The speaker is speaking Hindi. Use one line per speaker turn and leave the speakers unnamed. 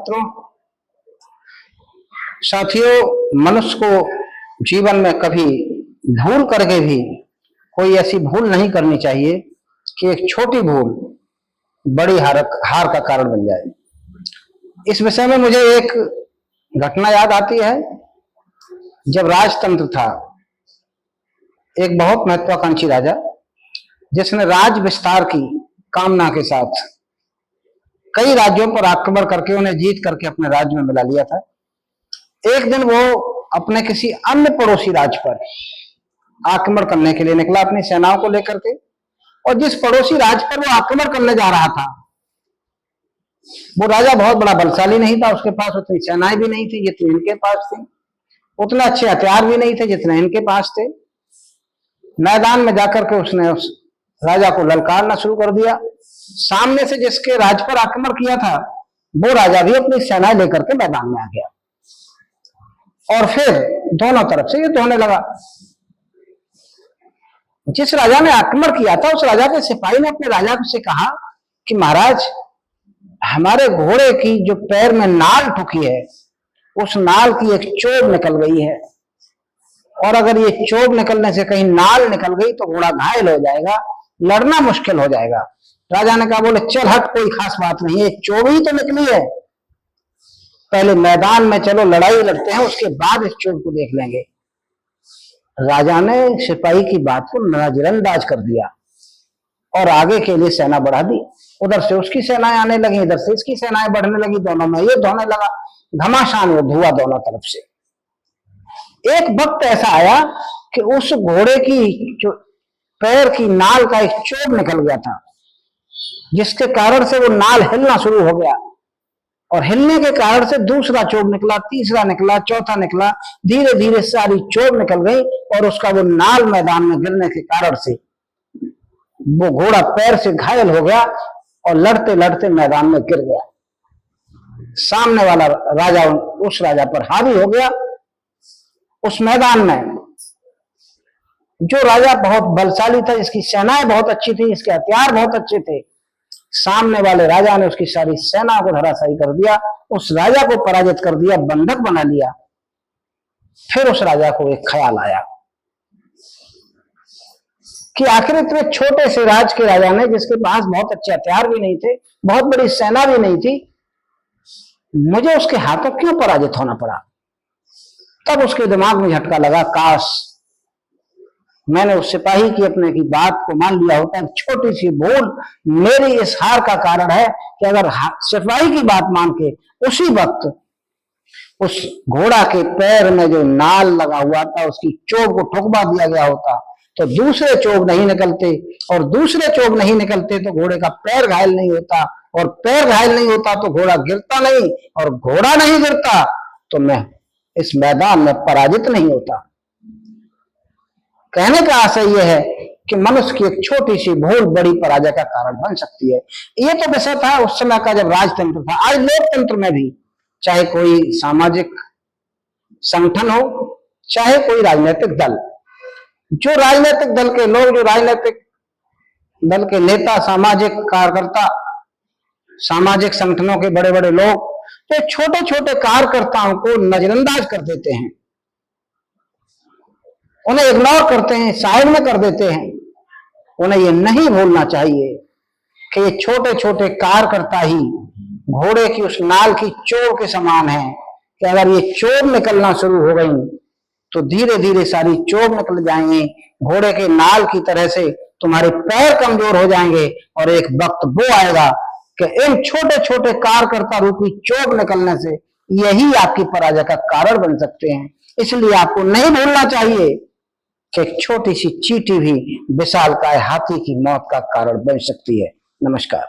मित्रों, साथियों, मनुष्य को जीवन में कभी भूल करके भी कोई ऐसी भूल नहीं करनी चाहिए कि एक छोटी भूल बड़ी हार का कारण बन जाए। इस विषय में मुझे एक घटना याद आती है। जब राजतंत्र था, एक बहुत महत्वाकांक्षी राजा जिसने राज विस्तार की कामना के साथ कई राज्यों पर आक्रमण करके उन्हें जीत करके अपने राज्य में मिला लिया था। एक दिन वो अपने किसी अन्य पड़ोसी राज्य पर आक्रमण करने के लिए निकला अपनी सेनाओं को लेकर के, और जिस पड़ोसी राज्य पर वो आक्रमण करने जा रहा था वो राजा बहुत बड़ा बलशाली नहीं था। उसके पास उतनी सेनाएं भी नहीं थी जितनी इनके पास थी, उतने अच्छे हथियार भी नहीं थे जितने इनके पास थे। मैदान में जाकर के उसने उस राजा को ललकारना शुरू कर दिया। सामने से जिसके राज्य पर आक्रमण किया था वो राजा भी अपनी सेनाएं लेकर के मैदान में आ गया और फिर दोनों तरफ से युद्ध होने लगा। जिस राजा ने आक्रमण किया था उस राजा के सिपाही ने अपने राजा से कहा कि महाराज, हमारे घोड़े की जो पैर में नाल ठुकी है उस नाल की एक चोट निकल गई है, और अगर ये चोट निकलने से कहीं नाल निकल गई तो घोड़ा घायल हो जाएगा, लड़ना मुश्किल हो जाएगा। राजा ने कहा, बोले चल हट, कोई खास बात नहीं है, चोट ही तो निकली है, पहले मैदान में चलो लड़ाई लड़ते हैं, उसके बाद इस चोट को देख लेंगे। राजा ने सिपाही की बात को नजरअंदाज कर दिया और आगे के लिए सेना बढ़ा दी। उधर से उसकी सेनाएं आने लगी, इधर से इसकी सेनाएं बढ़ने लगी, दोनों में युद्ध होने लगा, घमासान युद्ध हुआ दोनों तरफ से। एक वक्त ऐसा आया कि उस घोड़े की जो पैर की नाल का एक चोट निकल गया था, जिसके कारण से वो नाल हिलना शुरू हो गया, और हिलने के कारण से दूसरा चोट निकला, तीसरा निकला, चौथा निकला, धीरे धीरे सारी चोट निकल गई और उसका वो नाल मैदान में गिरने के कारण से वो घोड़ा पैर से घायल हो गया और लड़ते लड़ते मैदान में गिर गया। सामने वाला राजा उस राजा पर हावी हो गया। उस मैदान में जो राजा बहुत बलशाली था, जिसकी सेनाएं बहुत अच्छी थी, जिसके हथियार बहुत अच्छे थे, सामने वाले राजा ने उसकी सारी सेना को धराशायी कर दिया, उस राजा को पराजित कर दिया, बंधक बना लिया। फिर उस राजा को एक ख्याल आया कि आखिर इतने छोटे से राज के राजा ने, जिसके पास बहुत अच्छे हथियार भी नहीं थे, बहुत बड़ी सेना भी नहीं थी, मुझे उसके हाथों क्यों पराजित होना पड़ा। तब उसके दिमाग में झटका लगा, काश मैंने उस सिपाही की अपने की बात को मान लिया होता। छोटी सी भूल मेरी इस हार का कारण है कि अगर सिपाही की बात मान के उसी वक्त उस घोड़ा के पैर में जो नाल लगा हुआ था उसकी चोट को ठुकवा दिया गया होता तो दूसरे चोट नहीं निकलते, और दूसरे चोट नहीं निकलते तो घोड़े का पैर घायल नहीं होता, और पैर घायल नहीं होता तो घोड़ा गिरता नहीं, और घोड़ा नहीं गिरता तो मैं इस मैदान में पराजित नहीं होता। कहने का आशय यह है कि मनुष्य की एक छोटी सी भूल बड़ी पराजय का कारण बन सकती है। ये तो विषय था उस समय का जब राजतंत्र था। आज लोकतंत्र में भी, चाहे कोई सामाजिक संगठन हो, चाहे कोई राजनीतिक दल, जो राजनीतिक दल के लोग, जो राजनीतिक दल के नेता, सामाजिक कार्यकर्ता, सामाजिक संगठनों के बड़े बड़े लोग, तो छोटे छोटे कार्यकर्ताओं को नजरअंदाज कर देते हैं, उन्हें इग्नोर करते हैं, साइड में कर देते हैं। उन्हें ये नहीं भूलना चाहिए कि ये छोटे छोटे कार्यकर्ता ही घोड़े की उस नाल की चोट के समान है कि अगर ये चोट निकलना शुरू हो गई तो धीरे धीरे सारी चोट निकल जाएंगी, घोड़े के नाल की तरह से तुम्हारे पैर कमजोर हो जाएंगे, और एक वक्त वो आएगा कि इन छोटे छोटे कार्यकर्ता रूपी चोट निकलने से यही आपकी पराजय का कारण बन सकते हैं। इसलिए आपको नहीं भूलना चाहिए कि एक छोटी सी चींटी भी विशालकाय हाथी की मौत का कारण बन सकती है। नमस्कार।